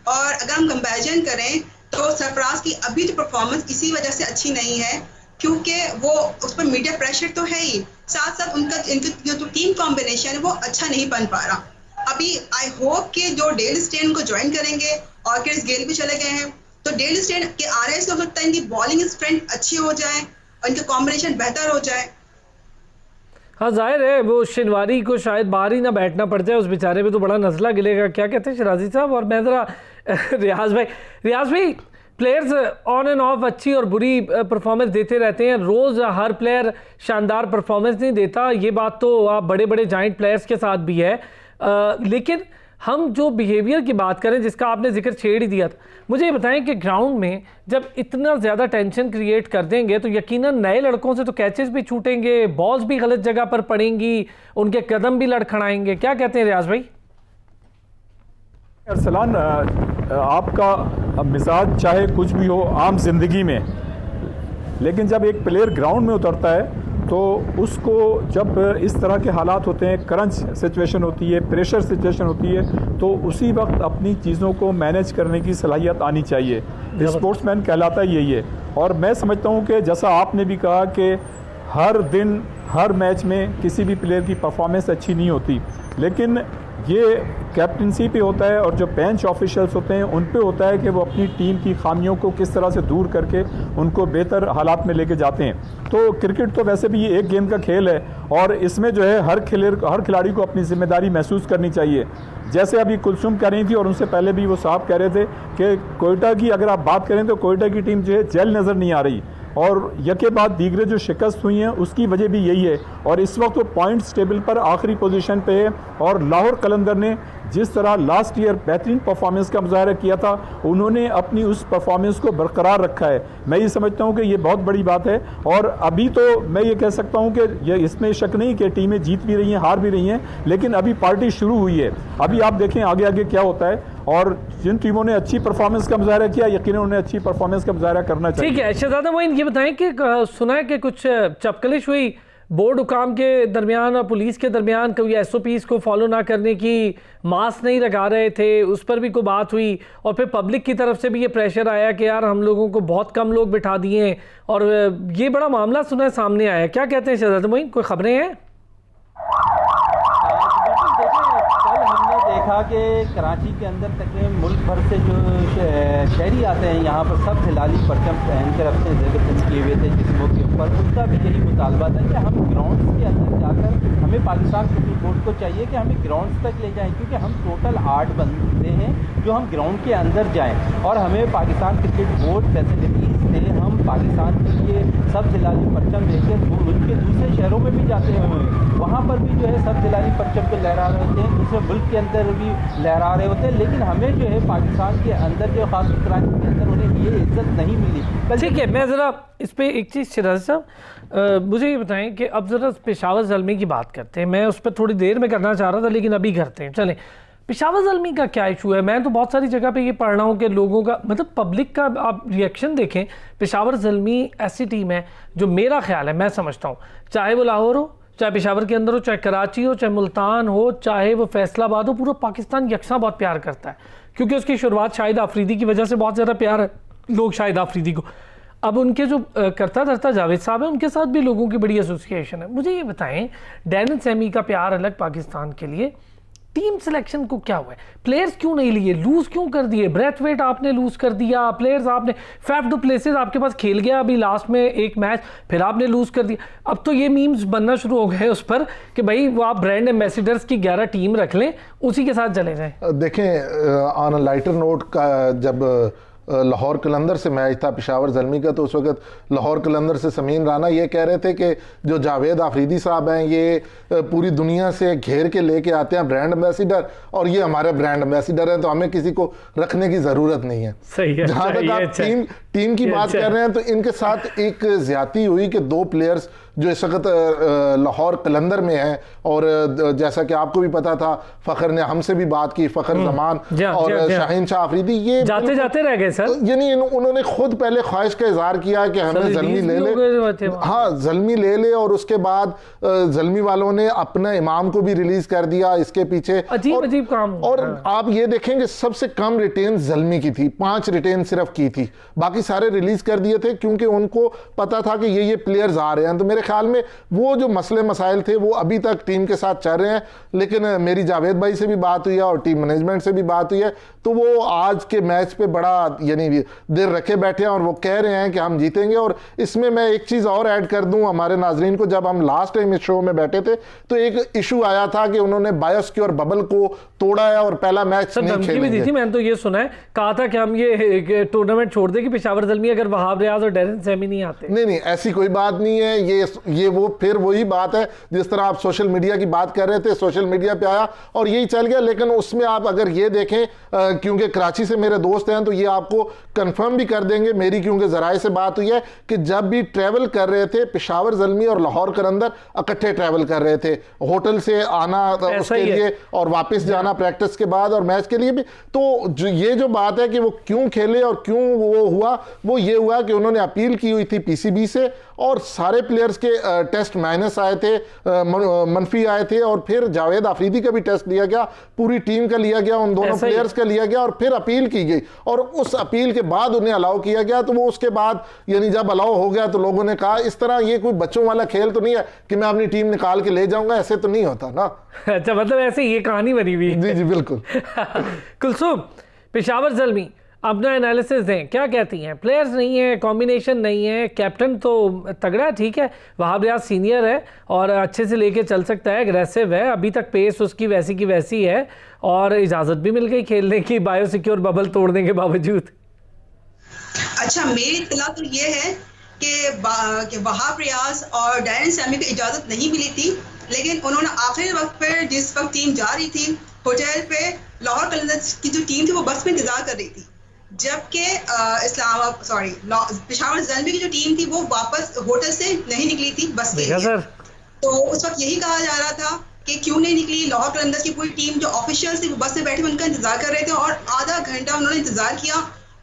और अगर हम कंपैरिजन करें तो सरफराज की अभी जो परफॉर्मेंस इसी वजह से अच्छी नहीं है, क्योंकि वो उस पर मीडिया प्रेशर तो है ही, साथ साथ इनकी जो टीम कॉम्बिनेशन है वो अच्छा नहीं बन पा रहा। अभी आई होप कि जो डेल स्टेन को ज्वाइन करेंगे, और क्रिस गेल भी चले गए हैं, तो डेल स्टेन के आने से हो सकता है इनकी बॉलिंग स्ट्रेंथ अच्छी हो जाए और इनका कॉम्बिनेशन बेहतर हो जाए। हाँ, जाहिर है वो शिनवारी को शायद बाहर ही ना बैठना पड़ जाए, उस बेचारे पे तो बड़ा नजला गिलेगा। क्या कहते हैं शिराजी साहब? और मैं ज़रा रियाज भाई, प्लेयर्स ऑन एंड ऑफ अच्छी और बुरी परफॉर्मेंस देते रहते हैं, रोज़ हर प्लेयर शानदार परफॉर्मेंस नहीं देता, ये बात तो आप बड़े बड़े जाइंट प्लेयर्स के साथ भी है। लेकिन हम जो बिहेवियर की बात करें, जिसका आपने जिक्र छेड़ ही दिया था, मुझे ये बताएं कि ग्राउंड में जब इतना ज़्यादा टेंशन क्रिएट कर देंगे तो यकीनन नए लड़कों से तो कैचेस भी छूटेंगे, बॉल्स भी गलत जगह पर पड़ेंगी, उनके कदम भी लड़खड़ाएंगे। क्या कहते हैं रियाज भाई? अरसलान, आपका मिजाज चाहे कुछ भी हो आम जिंदगी में, लेकिन जब एक प्लेयर ग्राउंड में उतरता है तो उसको जब इस तरह के हालात होते हैं, क्रंच सिचुएशन होती है, प्रेशर सिचुएशन होती है, तो उसी वक्त अपनी चीज़ों को मैनेज करने की सलाहियत आनी चाहिए। स्पोर्ट्समैन कहलाता यही है। और मैं समझता हूँ कि जैसा आपने भी कहा कि हर दिन हर मैच में किसी भी प्लेयर की परफॉर्मेंस अच्छी नहीं होती, लेकिन ये कैप्टनसी पे होता है और जो बेंच ऑफिशियल्स होते हैं उन पे होता है कि वो अपनी टीम की खामियों को किस तरह से दूर करके उनको बेहतर हालात में लेके जाते हैं। तो क्रिकेट तो वैसे भी ये एक गेम का खेल है, और इसमें जो है हर खिलाड़ी को अपनी जिम्मेदारी महसूस करनी चाहिए। जैसे अभी कुलसुम कह रही थी और उनसे पहले भी वो साहब कह रहे थे कि कोयटा की अगर आप बात करें तो कोयटा की टीम जो है जेल नज़र नहीं आ रही, और यके बाद दीगरे जो शिकस्त हुई हैं उसकी वजह भी यही है। और इस वक्त वो पॉइंट्स टेबल पर आखिरी पोजीशन पे है, और लाहौर कलंदर ने जिस तरह लास्ट ईयर बेहतरीन परफॉर्मेंस का मुजाहरा किया था, उन्होंने अपनी उस परफॉर्मेंस को बरकरार रखा है। मैं ये समझता हूँ कि ये बहुत बड़ी बात है। और अभी तो मैं ये कह सकता हूँ कि ये इसमें शक नहीं कि टीमें जीत भी रही हैं, हार भी रही हैं, लेकिन अभी पार्टी शुरू हुई है। अभी आप देखें आगे आगे क्या होता है, और जिन टीमों ने अच्छी परफॉर्मेंस का मुजाहरा किया, यकीनन उन्हें अच्छी परफॉर्मेंस का मुजाहरा करना चाहिए। ठीक है शहजादा मोइन, ये बताएं कि सुना है कि कुछ चपकलिश हुई बोर्ड हुकाम के दरमियान और पुलिस के दरमियान, कोई SOPs को फॉलो ना करने की, मास्क नहीं लगा रहे थे, उस पर भी कोई बात हुई, और फिर पब्लिक की तरफ से भी ये प्रेशर आया कि यार हम लोगों को बहुत कम लोग बिठा दिए, और ये बड़ा मामला सुना है सामने आया। क्या कहते हैं शहजादा मोइन, कोई खबरें हैं? कल हमने देखा कि कराची के अंदर तकरीबन मुल्क भर से जो शहरी आते हैं यहाँ पर सब हिलाली परचम पहन कर अपने जगह किए हुए थे जिस मौके पर, उनका भी यही मुतालबा था कि हम ग्राउंड्स के अंदर जाकर, हमें पाकिस्तान क्रिकेट बोर्ड को चाहिए कि हमें ग्राउंड्स तक ले जाएं, क्योंकि हम टोटल 8 बंदे हैं जो हम ग्राउंड के अंदर जाएं, और हमें पाकिस्तान क्रिकेट बोर्ड फैसिलिटीज़ दे, हम पाकिस्तान के लिए सब हिलाली परचम लेकर मुल्क के दूसरे शहरों में भी जाते हैं, वहाँ पर भी जो है सब हिलाली परचम को लहरा रहे होते हैं, दूसरे मुल्क के अंदर भी लहरा रहे होते हैं, लेकिन हमें जो है पाकिस्तान के अंदर जो खास कराची के अंदर उन्हें ये इज्जत नहीं मिली। ठीक है, मैं ज़रा इस पर एक चीज़ शिराज साहब मुझे ये बताएं कि अब ज़रा पेशावर ज़ल्मी की बात करते हैं। मैं उस पर थोड़ी देर में करना चाह रहा था, लेकिन अभी करते हैं। चलें, पेशावर ज़ल्मी का क्या इशू है? मैं तो बहुत सारी जगह पे ये पढ़ रहा हूँ कि लोगों का मतलब पब्लिक का आप रिएक्शन देखें। पेशावर ज़ल्मी ऐसी टीम है जो मेरा ख्याल है, मैं समझता हूँ, चाहे वो लाहौर हो, चाहे पेशावर के अंदर हो, चाहे कराची हो, चाहे मुल्तान हो, चाहे वो फैसलाबाद हो, पूरा पाकिस्तान यकसा बहुत प्यार करता है क्योंकि उसकी शुरुआत शाहिद आफरीदी की वजह से बहुत ज़्यादा प्यार है लोग शाहिद आफरीदी को। अब उनके जो करता धरता जावेद साहब हैं, उनके साथ भी लोगों की बड़ी एसोसिएशन है। मुझे ये बताएं, डैनियल सैमी का प्यार अलग पाकिस्तान के लिए, टीम सिलेक्शन को क्या हुआ है? प्लेयर्स क्यों नहीं लिए? लूज क्यों कर दिए? ब्रेथवेट आपने लूज कर दिया, प्लेयर्स आपने, फैफ डू प्लेसेस आपके पास खेल गया अभी लास्ट में एक मैच, फिर आपने लूज कर दिया। अब तो ये मीम्स बनना शुरू हो गए उस पर कि भाई वो आप ब्रांड एम्बेसडर्स की 11 टीम रख लें, उसी के साथ चले जाएं। देखें, ऑन अ लाइटर नोट का जब लाहौर कलंदर से मैच था पेशावर ज़ल्मी का, तो उस वक्त लाहौर कलंदर से समीन राना ये कह रहे थे कि जो जावेद आफरीदी साहब हैं ये पूरी दुनिया से घेर के लेके आते हैं ब्रांड एम्बेसडर, और ये हमारे ब्रांड एम्बेसडर हैं, तो हमें किसी को रखने की ज़रूरत नहीं है। सही है। जहाँ तक आप टीम की बात कर रहे हैं, तो इनके साथ एक ज्यादती हुई कि 2 प्लेयर्स जो इस वक्त लाहौर कलंदर में हैं, और जैसा कि आपको भी पता था, फ़खर ने हमसे भी बात की, फ़खर जमान और शाहीन शाह आफरीदी, ये जाते जाते रह गए सर। यानी उन्होंने खुद पहले ख्वाहिश का इजहार किया कि हमें ज़ल्मी ले ले, हाँ ज़ल्मी ले ले, और उसके बाद ज़ल्मी वालों ने अपना इमाम को भी रिलीज कर दिया इसके पीछे। अजीब काम। और आप ये देखेंगे सबसे कम रिटेन ज़ल्मी की थी, 5 रिटेन सिर्फ की थी, बाकी सारे रिलीज कर दिए थे क्योंकि उनको पता था कि ये प्लेयर्स आ रहे हैं। तो मेरे ख्याल में वो जो मसले मसाइल थे वो अभी तक टीम के साथ चल रहे हैं। लेकिन मेरी जावेद भाई से भी बात हुई है और टीम मैनेजमेंट से भी बात हुई है, तो वो आज के मैच पे बड़ा यानी देर रखे बैठे हैं और वो कह रहे हैं कि हम जीतेंगे। और इसमें मैं एक चीज़ और ऐड कर दूं हमारे नाजरीन को, जब हम लास्ट टाइम इस शो में बैठे थे तो एक इशू आया था कि उन्होंने बायोस्क्योर बबल को तोड़ा है और पहला मैच नहीं खेलेंगे। मैंने तो ये सुना है, कहा था कि हम ये टूर्नामेंट छोड़ दें कि पेशावर ज़ल्मी अगर वहाब रियाज और डैनियल सैमी नहीं आते। नहीं, ऐसी कोई बात नहीं है। ये वो फिर वही बात है जिस तरह आप सोशल मीडिया की बात कर रहे थे, सोशल मीडिया पे आया और यही चल गया। लेकिन उसमें आप अगर ये देखें, क्योंकि कराची से मेरे दोस्त हैं तो ये आपको कंफर्म भी कर देंगे, मेरी क्योंकि जराए से बात हुई है कि जब भी ट्रैवल कर रहे थे पेशावर ज़ल्मी और लाहौर कलंदर इकट्ठे ट्रैवल कर रहे थे, होटल से आना उसके लिए और वापस जाना प्रैक्टिस के बाद और मैच के लिए भी। तो ये जो बात है कि वो क्यों खेले और क्यों वो हुआ, वो ये हुआ कि उन्होंने अपील की हुई थी पीसीबी से और सारे प्लेयर्स के टेस्ट माइनस आए थे, मनफी आए थे, और फिर जावेद आफरीदी का भी टेस्ट लिया गया, पूरी टीम का लिया गया, उन दोनों प्लेयर्स का लिया गया और फिर अपील की गई और उस अपील के बाद उन्हें अलाउ किया गया। तो वो उसके बाद यानी जब अलाउ हो गया तो लोगों ने कहा इस तरह ये कोई बच्चों वाला खेल तो नहीं है कि मैं अपनी टीम निकाल के ले जाऊंगा, ऐसे तो नहीं होता ना। अच्छा, मतलब ऐसे ये कहानी बनी हुई। जी जी बिल्कुल। कुलसूम, पेशावर ज़ल्मी अपना एनालिसिस दें, क्या कहती हैं? प्लेयर्स नहीं है, कॉम्बिनेशन नहीं है, कैप्टन तो तगड़ा है, ठीक है, वहाब रियाज सीनियर है और अच्छे से लेके चल सकता है, एग्रेसिव है, अभी तक पेस उसकी वैसी की वैसी है और इजाज़त भी मिल गई खेलने की बायोसिक्योर बबल तोड़ने के बावजूद। अच्छा, मेरी इत्तला तो ये है कि वहाब रियाज और डैनियल सैमी को इजाज़त नहीं मिली थी, लेकिन उन्होंने आखिरी वक्त पर जिस वक्त टीम जा रही थी होटल पे, लाहौर कलंदर की जो टीम थी वो बस में इंतजार कर रही थी, जबकि पेशावर ज़ल्मी की जो टीम थी वो वापस होटल से नहीं निकली थी बस के लिए। तो उस वक्त यही कहा जा रहा था कि क्यों नहीं निकली। लाहौर कलंदर की पूरी टीम जो ऑफिशियल्स थी वो बस में बैठे उनका इंतजार कर रहे थे और आधा घंटा उन्होंने इंतजार किया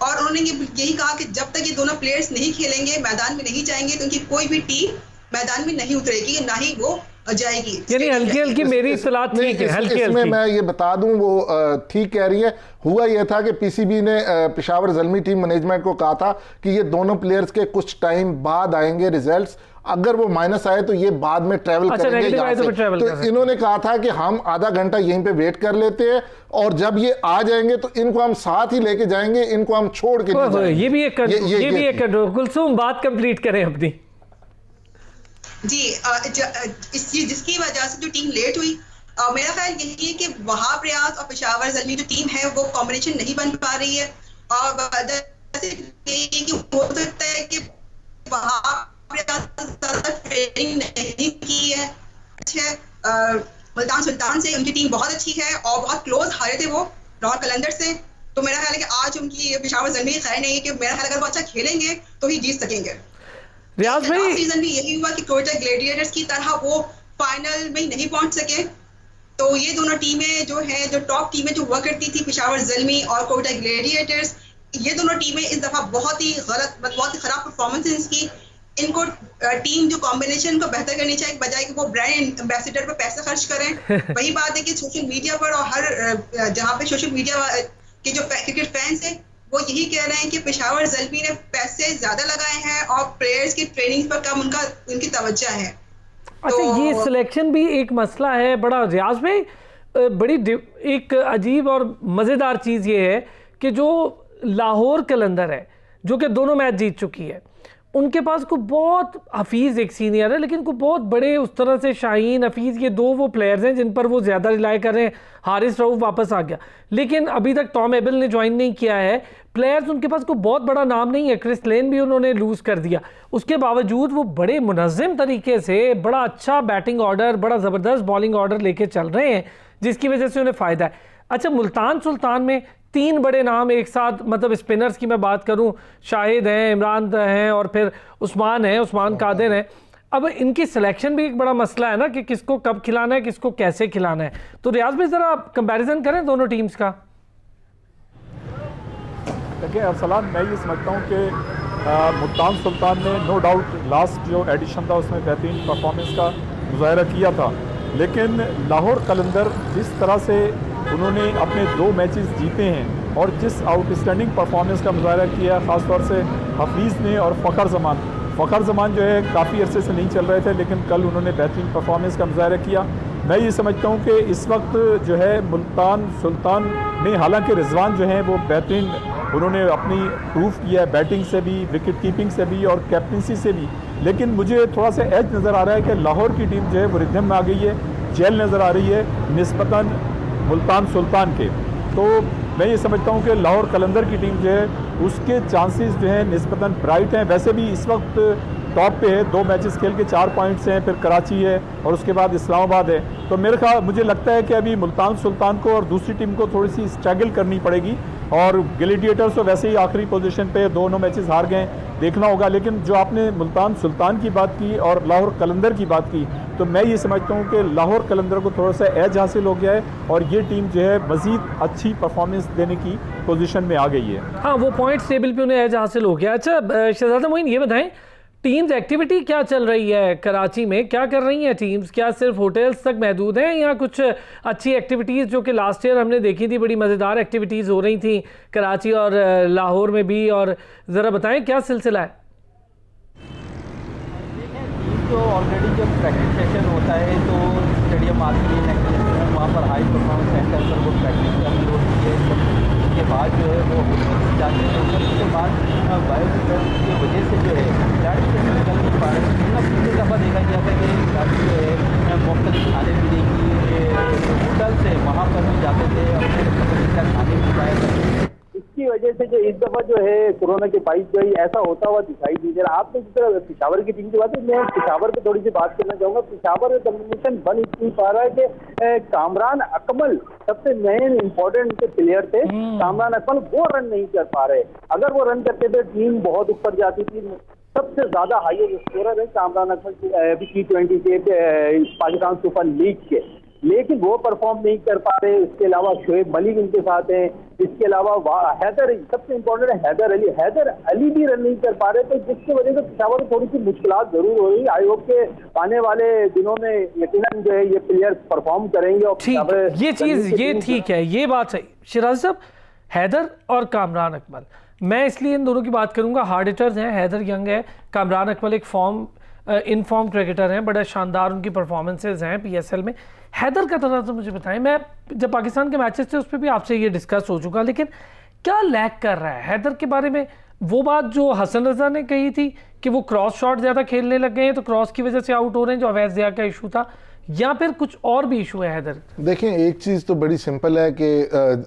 और उन्होंने यही कहा कि जब तक ये दोनों प्लेयर्स नहीं खेलेंगे, मैदान में नहीं जाएंगे, तो उनकी कोई भी टीम मैदान में नहीं उतरेगी, ना ही वो जाएगी। यानी हल्की मेरी सलाह ठीक है। इसमें मैं ये बता दूं, वो ठीक कह रही है। हुआ ये था कि पीसीबी ने पेशावर ज़ल्मी टीम मैनेजमेंट को कहा था कि ये दोनों प्लेयर्स के कुछ टाइम बाद आएंगे रिजल्ट्स, अगर वो माइनस आए तो ये बाद में ट्रैवल करेंगे यहाँ से। तो इन्होंने कहा था कि हम आधा घंटा यहीं पे वेट कर लेते हैं और जब ये आ जाएंगे तो इनको हम साथ ही लेके जाएंगे, इनको हम छोड़ के नहीं जाएंगे। ये भी एक कुलसूम बात कंप्लीट करें अपनी। जी, जिसकी वजह से जो टीम लेट हुई, मेरा ख्याल यही है कि वहाब रियाज और पेशावर ज़ल्मी जो टीम है वो कॉम्बिनेशन नहीं बन पा रही है और हो सकता है कि वहाब रियाज ज़्यादा ट्रेनिंग नहीं की है। अच्छा, मुल्तान सुल्तान से उनकी टीम बहुत अच्छी है और बहुत क्लोज हारे थे वो लाहौर कलंदर से। तो मेरा ख्याल है कि आज उनकी पेशावर ज़ल्मी खैर नहीं है कि मेरा ख्याल अगर वो अच्छा खेलेंगे तो ही जीत सकेंगे। रियाज भाई, सीजन भी यही हुआ कि कोयटा ग्लैडिएटर्स की तरह वो फाइनल में नहीं पहुंच सके, तो ये दोनों टीमें जो है, जो टॉप टीमें जो हुआ करती थी, पेशावर ज़ल्मी और कोयटा ग्लैडिएटर्स, ये दोनों टीमें इस दफा बहुत ही गलत, बहुत ही खराब परफॉर्मेंस की। इनको टीम जो कॉम्बिनेशन को बेहतर करनी चाहिए, बजाय कि वो ब्रांड एम्बेसडर पर पैसा खर्च करें। वही बात है कि सोशल मीडिया पर और हर जहाँ पे सोशल मीडिया के जो क्रिकेट फैंस हैं वो यही कह रहे हैं कि पेशावर ज़ल्मी ने पैसे ज्यादा लगाए हैं और प्लेयर्स की ट्रेनिंग पर कम उनकी तवज्जो है। अच्छा, ये सिलेक्शन भी एक मसला है बड़ा रियाज में। बड़ी एक अजीब और मज़ेदार चीज़ ये है कि जो लाहौर कलंदर है, जो कि दोनों मैच जीत चुकी है, उनके पास को बहुत हफीज़ एक सीनियर है, लेकिन को बहुत बड़े उस तरह से शाहीन हफीज़, ये दो वो प्लेयर्स हैं जिन पर वो ज़्यादा रिलाई कर रहे हैं। हारिस रऊफ वापस आ गया, लेकिन अभी तक टॉम एबल ने ज्वाइन नहीं किया है। प्लेयर्स उनके पास को बहुत बड़ा नाम नहीं है। क्रिस लेन भी उन्होंने लूज़ कर दिया, उसके बावजूद वो बड़े मुनज़्ज़म तरीके से बड़ा अच्छा बैटिंग ऑर्डर, बड़ा ज़बरदस्त बॉलिंग ऑर्डर लेके चल रहे हैं, जिसकी वजह से उन्हें फ़ायदा है। अच्छा, मुल्तान सुल्तान में 3 बड़े नाम एक साथ, मतलब स्पिनर्स की मैं बात करूं, शाहिद हैं, इमरान हैं और फिर उस्मान हैं, उस्मान कादिर हैं। अब इनकी सिलेक्शन भी एक बड़ा मसला है ना कि किसको कब खिलाना है, किसको कैसे खिलाना है। तो रियाज में ज़रा कंपैरिजन करें दोनों टीम्स का। देखिए अरसलान, मैं ये समझता हूँ कि मुल्तान सुल्तान ने नो डाउट लास्ट जो एडिशन था उसमें बेहतरीन परफॉर्मेंस का मुजाहरा किया था, लेकिन लाहौर कलंदर जिस तरह से उन्होंने अपने 2 मैचेस जीते हैं और जिस आउटस्टैंडिंग परफॉर्मेंस का मुजाहरा किया, ख़ासतौर से हफीज़ ने और फ़खर ज़मान जो है काफ़ी अरसे से नहीं चल रहे थे, लेकिन कल उन्होंने बेहतरीन परफॉर्मेंस का मुजाहरा किया। मैं ये समझता हूँ कि इस वक्त जो है मुल्तान सुल्तान में, हालांकि रिजवान जो हैं वो बेहतरीन उन्होंने अपनी प्रूफ किया है, बैटिंग से भी, विकेट कीपिंग से भी और कैप्टनसी से भी, लेकिन मुझे थोड़ा सा एज नज़र आ रहा है कि लाहौर की टीम जो है वो रिदम में आ गई है, जेल नज़र आ रही है निस्बतन मुल्तान सुल्तान के। तो मैं ये समझता हूँ कि लाहौर कलंदर की टीम जो है उसके चांसेस जो है निस्बतन ब्राइट हैं। वैसे भी इस वक्त टॉप पे है, 2 मैचेस खेल के 4 पॉइंट्स हैं, फिर कराची है और उसके बाद इस्लामाबाद है। तो मुझे लगता है कि अभी मुल्तान सुल्तान को और दूसरी टीम को थोड़ी सी स्ट्रगल करनी पड़ेगी, और ग्लैडिएटर्स तो वैसे ही आखिरी पोजीशन पे दोनों मैचेस हार गए, देखना होगा। लेकिन जो आपने मुल्तान सुल्तान की बात की और लाहौर कलंदर की बात की, तो मैं ये समझता हूँ कि लाहौर कलंदर को थोड़ा सा एज हासिल हो गया है और ये टीम जो है मज़ीद अच्छी परफॉर्मेंस देने की पोजीशन में आ गई है। हाँ, वो पॉइंट्स टेबल पे उन्हें एज हासिल हो गया। अच्छा शहजादा मोइन, ये बताएं टीम्स एक्टिविटी क्या चल रही है कराची में, क्या कर रही हैं टीम्स? क्या सिर्फ होटल्स तक महदूद हैं या कुछ अच्छी एक्टिविटीज़ जो कि लास्ट ईयर हमने देखी थी, बड़ी मज़ेदार एक्टिविटीज़ हो रही थी कराची और लाहौर में भी, और ज़रा बताएं क्या सिलसिला है? तो ऑलरेडी जब प्रैक्टिस सेशन होता है तो स्टेडियम आती है, वहाँ पर हाई परफॉर्मेंस सेंटर पर वो प्रैक्टिस करनी होती है। उसके बाद जो है वो होटल जाते हैं, उसके बाद बायोसिक्योरिटी की वजह से जो है गाड़ी से निकल नहीं पा रहे हैं। पिछले दफ़ा देखा गया था कि गाड़ी जो है मुख्तलिफ खाने पीने की होटल से वहाँ पर भी जाते थे, अपने पसंदीदा खाने भी खाया करते थे। इसकी वजह से जो इस दफा जो है कोरोना के बाइस जो है ऐसा होता हुआ दिखाई दी दे रहा। आपने जिस तरह पेशावर की टीम की बात है, मैं पेशावर पे थोड़ी सी बात करना चाहूंगा। पेशावर में कम्बिनेशन बन नहीं पा रहा है कि कामरान अकमल सबसे मेन इंपॉर्टेंट प्लेयर थे, कामरान अकमल वो रन नहीं कर पा रहे। अगर वो रन करते थे टीम बहुत ऊपर जाती थी। सबसे ज्यादा हाईएस्ट स्कोरर है कामरान अकमल T20 के पाकिस्तान सुपर लीग के, लेकिन वो परफॉर्म नहीं कर पा रहे। इसके अलावा शोएब मलिक इनके साथ हैं, इसके अलावा हैदर, सबसे इंपॉर्टेंट है हैदर अली भी रन नहीं कर पा रहे। तो जिसकी वजह से पेशावर थोड़ी सी मुश्किलात जरूर हो रही है। आई होप के आने वाले दिनों में यकीनन जो है ये प्लेयर परफॉर्म करेंगे। और ये चीज ये ठीक है, ये बात सही। शिराज साहब, हैदर और कामरान अकमल, मैं इसलिए इन दोनों की बात करूंगा। हार्ड हिटर्स हैं, हैदर यंग है, कामरान अकमल एक इनफॉर्म क्रिकेटर हैं, बड़ा शानदार उनकी परफॉर्मेंसेज हैं PSL में। हैदर का तरह तो मुझे बताएं, मैं जब पाकिस्तान के मैचेस थे उस पर भी आपसे ये डिस्कस हो चुका, लेकिन क्या लैक कर रहा है हैदर के बारे में? वो बात जो हसन रजा ने कही थी कि वो क्रॉस शॉट ज़्यादा खेलने लग गए हैं तो क्रॉस की वजह से आउट हो रहे हैं, जो अवैध ज़िया का इशू था, या फिर कुछ और भी इशू है हैदर? देखें, एक चीज़ तो बड़ी सिंपल है कि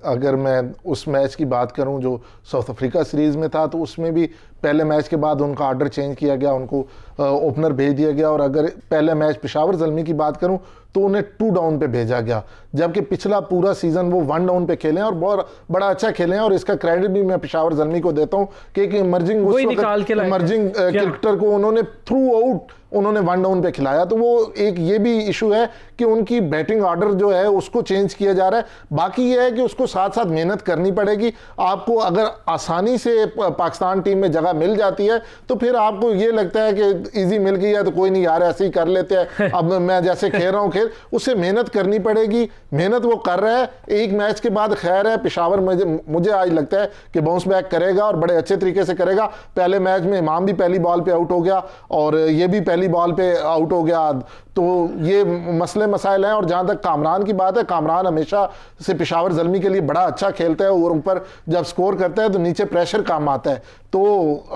अगर मैं उस मैच की बात करूं जो साउथ अफ्रीका सीरीज़ में था, तो उसमें भी पहले मैच के बाद उनका ऑर्डर चेंज किया गया, उनको ओपनर भेज दिया गया। और अगर पहले मैच पेशावर ज़ल्मी की बात करूं तो उन्हें 2 डाउन पे भेजा गया, जबकि पिछला पूरा सीज़न वो 1 डाउन पे खेले हैं और बहुत बड़ा अच्छा खेले हैं। और इसका क्रेडिट भी मैं पेशावर ज़ल्मी को देता हूं कि एक इमर्जिंग क्रिकेटर को उन्होंने थ्रू आउट उन्होंने 1 डाउन पे खिलाया। तो वो एक ये भी इशू है कि उनकी बैटिंग ऑर्डर जो है उसको चेंज किया जा रहा है। बाकी ये है कि उसको साथ साथ मेहनत करनी पड़ेगी। आपको अगर आसानी से पाकिस्तान टीम में जगह मिल जाती है तो फिर आपको ये लगता है कि इजी मिल गई है तो कोई नहीं यार ऐसे ही कर लेते हैं, अब मैं जैसे खेल रहा हूँ खेल, उससे मेहनत करनी पड़ेगी। मेहनत वो कर रहा है, एक मैच के बाद खैर है पेशावर मुझे आज लगता है कि बाउंस बैक करेगा और बड़े अच्छे तरीके से करेगा। पहले मैच में इमाम भी पहली बॉल पे आउट हो गया और ये भी पहली बॉल पे आउट हो गया, तो ये मसले मसाइल हैं। और जहां तक कामरान की बात है, कामरान हमेशा से पेशावर ज़ल्मी के लिए बड़ा अच्छा खेलता है और ऊपर जब स्कोर करता है तो नीचे प्रेशर कम आता है। तो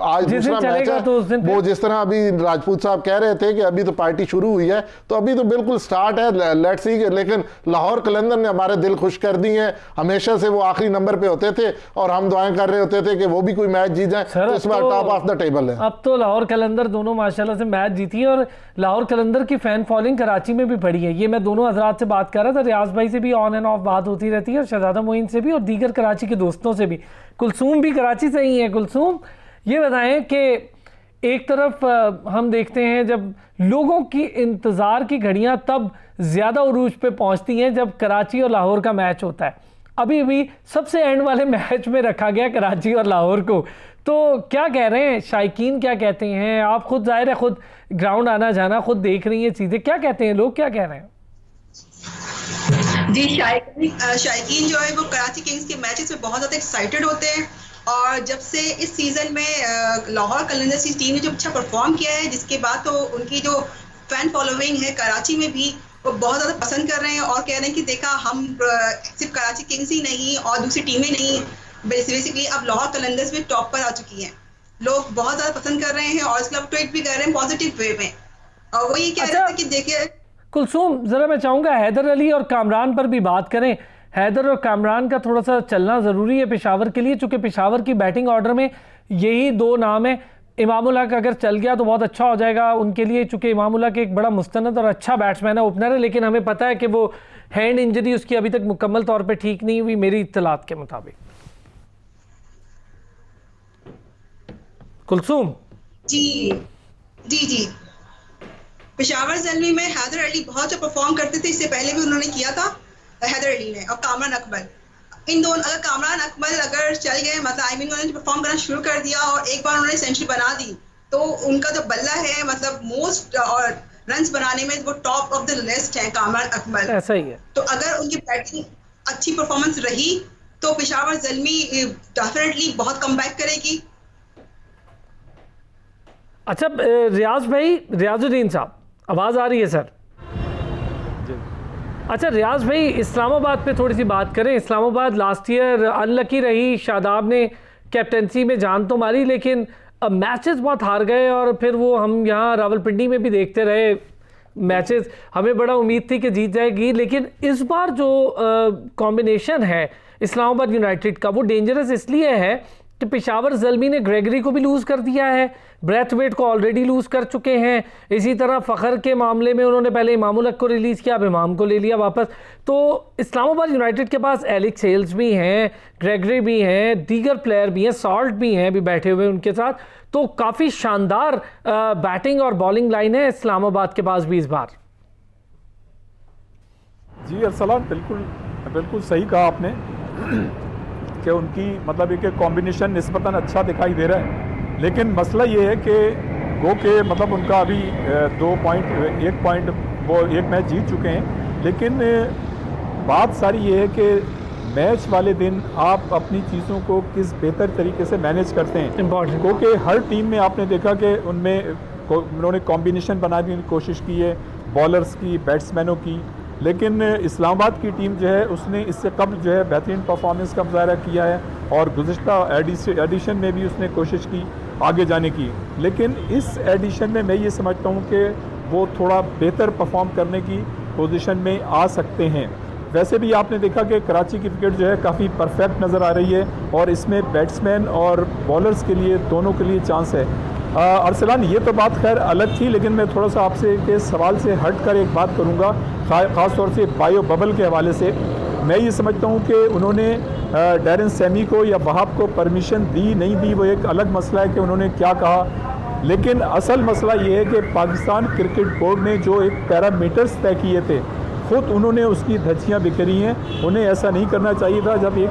आज दूसरा मैच है तो वो जिस तरह अभी राजपूत साहब कह रहे थे कि अभी तो पार्टी शुरू हुई है, तो अभी तो बिल्कुल स्टार्ट है, लेट्स सी। लेकिन लाहौर कलंदर ने हमारे दिल खुश कर दिए हैं। हमेशा से वो आखिरी नंबर पे होते थे और हम दुआएं कर रहे होते थे कि वो भी कोई मैच जीत जाए, तो इस बार टॉप ऑफ द टेबल है। अब तो लाहौर कलंदर दोनों माशाल्लाह से मैच जीती है और लाहौर कलंदर की फैन फॉलोइंग कराची में भी पड़ी है। ये मैं दोनों हजरात से बात कर रहा था, रियाज भाई से भी ऑन एंड ऑफ बात होती रहती है और शहजादा मोइन से भी और दीगर कराची के दोस्तों से भी। कुलसूम भी कराची से ही है। कुलसूम, ये बताएं कि एक तरफ हम देखते हैं जब लोगों की इंतज़ार की घड़ियां तब ज़्यादा उरूज पे पहुंचती हैं जब कराची और लाहौर का मैच होता है। अभी अभी सबसे एंड वाले मैच में रखा गया कराची और लाहौर को, तो क्या कह रहे हैं शायकीन, क्या कहते हैं? आप खुद जाहिर है खुद ग्राउंड आना जाना खुद देख रही हैं चीज़ें, क्या कहते हैं लोग, क्या कह रहे हैं? जी, शायकीन जो है वो कराची किंग्स के मैचेस में बहुत ज़्यादा एक्साइटेड होते हैं। और जब से इस सीज़न में लाहौर कलंदर्स की टीम ने जो अच्छा परफॉर्म किया है, जिसके बाद तो उनकी जो फैन फॉलोइंग है कराची में भी वो बहुत ज़्यादा पसंद कर रहे हैं और कह रहे हैं कि देखा हम सिर्फ कराची किंग्स ही नहीं और दूसरी टीमें नहीं, बेसिकली अब लाहौर कलंदर्स भी टॉप पर आ चुकी हैं। लोग बहुत ज़्यादा पसंद कर रहे हैं और इसके अलावा ट्वीट भी कर रहे हैं पॉजिटिव वे में। और वो ये कह रहे थे कि देखिए कुलसूम, ज़रा मैं चाहूँगा हैदर अली और कामरान पर भी बात करें। हैदर और कामरान का थोड़ा सा चलना ज़रूरी है पेशावर के लिए, चूँकि पेशावर की बैटिंग ऑर्डर में यही 2 नाम है। इमामुल हक अगर चल गया तो बहुत अच्छा हो जाएगा उनके लिए, चूँकि इमामुल हक एक बड़ा मुस्तनद और अच्छा बैट्समैन है, ओपनर है, लेकिन हमें पता है कि वो हैंड इंजरी उसकी अभी तक मुकम्मल तौर पर ठीक नहीं हुई मेरी इत्तलात के मुताबिक। कुलसूम जी पेशावर ज़ल्मी में हैदर अली बहुत अच्छा परफॉर्म करते थे, इससे पहले भी उन्होंने किया था हैदर अली ने, और कामरान अकमल। इन दोनों अगर कामरान अकमल अगर चल गए, मतलब उन्होंने परफॉर्म करना शुरू कर दिया और एक बार उन्होंने सेंचुरी बना दी, तो उनका जो बल्ला है मतलब मोस्ट और रन्स बनाने में वो टॉप ऑफ द लिस्ट है कामरान अकमल। ऐसा ही है। तो अगर उनकी बैटिंग अच्छी परफॉर्मेंस रही तो पेशावर ज़ल्मी डेफिनेटली बहुत कमबैक करेगी। अच्छा रियाज भाई, रियाजुद्दीन साहब आवाज़ आ रही है सर? अच्छा रियाज भाई, इस्लामाबाद पे थोड़ी सी बात करें। इस्लामाबाद लास्ट ईयर अनलकी रही, शादाब ने कैप्टनसी में जान तो मारी लेकिन मैचेस बहुत हार गए और फिर वो हम यहाँ रावलपिंडी में भी देखते रहे मैचेस, हमें बड़ा उम्मीद थी कि जीत जाएगी। लेकिन इस बार जो कॉम्बिनेशन है इस्लामाबाद यूनाइटेड का वो डेंजरस इसलिए है कि पेशावर ज़ल्मी ने ग्रेगरी को भी लूज़ कर दिया है, ब्रैथवेट को ऑलरेडी लूज़ कर चुके हैं। इसी तरह फ़खर के मामले में उन्होंने पहले इमामुल हक को रिलीज़ किया, अब इमाम को ले लिया वापस। तो इस्लामाबाद यूनाइटेड के पास एलेक्स हेल्स भी हैं, ग्रेगरी भी हैं, दीगर प्लेयर भी हैं, सॉल्ट भी हैं अभी बैठे हुए उनके साथ। तो काफ़ी शानदार बैटिंग और बॉलिंग लाइन है इस्लामाबाद के पास भी इस बार। जी अरसलान, बिल्कुल सही कहा आपने कि उनकी मतलब एक कॉम्बिनेशन निस्बतन अच्छा दिखाई दे रहा है, लेकिन मसला ये है कि गो के मतलब उनका अभी 1 पॉइंट वो एक मैच जीत चुके हैं, लेकिन बात सारी ये है कि मैच वाले दिन आप अपनी चीज़ों को किस बेहतर तरीके से मैनेज करते हैं। इम्पॉर्टेंट, क्योंकि हर टीम में आपने देखा कि उन्होंने कॉम्बिनेशन बनाने की कोशिश की है, बॉलर्स की, बैट्समैनों की, लेकिन इस्लामाबाद की टीम जो है उसने इससे कबल जो है बेहतरीन परफॉर्मेंस का मुजाहरा किया है और गुज़िश्ता एडिशन में भी उसने कोशिश की आगे जाने की, लेकिन इस एडिशन में मैं ये समझता हूँ कि वो थोड़ा बेहतर परफॉर्म करने की पोजीशन में आ सकते हैं। वैसे भी आपने देखा कि कराची की विकेट जो है काफ़ी परफेक्ट नज़र आ रही है और इसमें बैट्समैन और बॉलर्स के लिए दोनों के लिए चांस है। अरसलान, ये तो बात खैर अलग थी, लेकिन मैं थोड़ा सा आपसे के सवाल से हट कर एक बात करूँगा, ख़ास तौर से बायो बबल के हवाले से। मैं ये समझता हूँ कि उन्होंने डैरन सैमी को या वहाब को परमिशन दी नहीं दी वो एक अलग मसला है कि उन्होंने क्या कहा, लेकिन असल मसला ये है कि पाकिस्तान क्रिकेट बोर्ड ने जो एक पैरामीटर्स तय किए थे खुद उन्होंने उसकी धज्जियाँ बिखरी हैं। उन्हें ऐसा नहीं करना चाहिए था। जब एक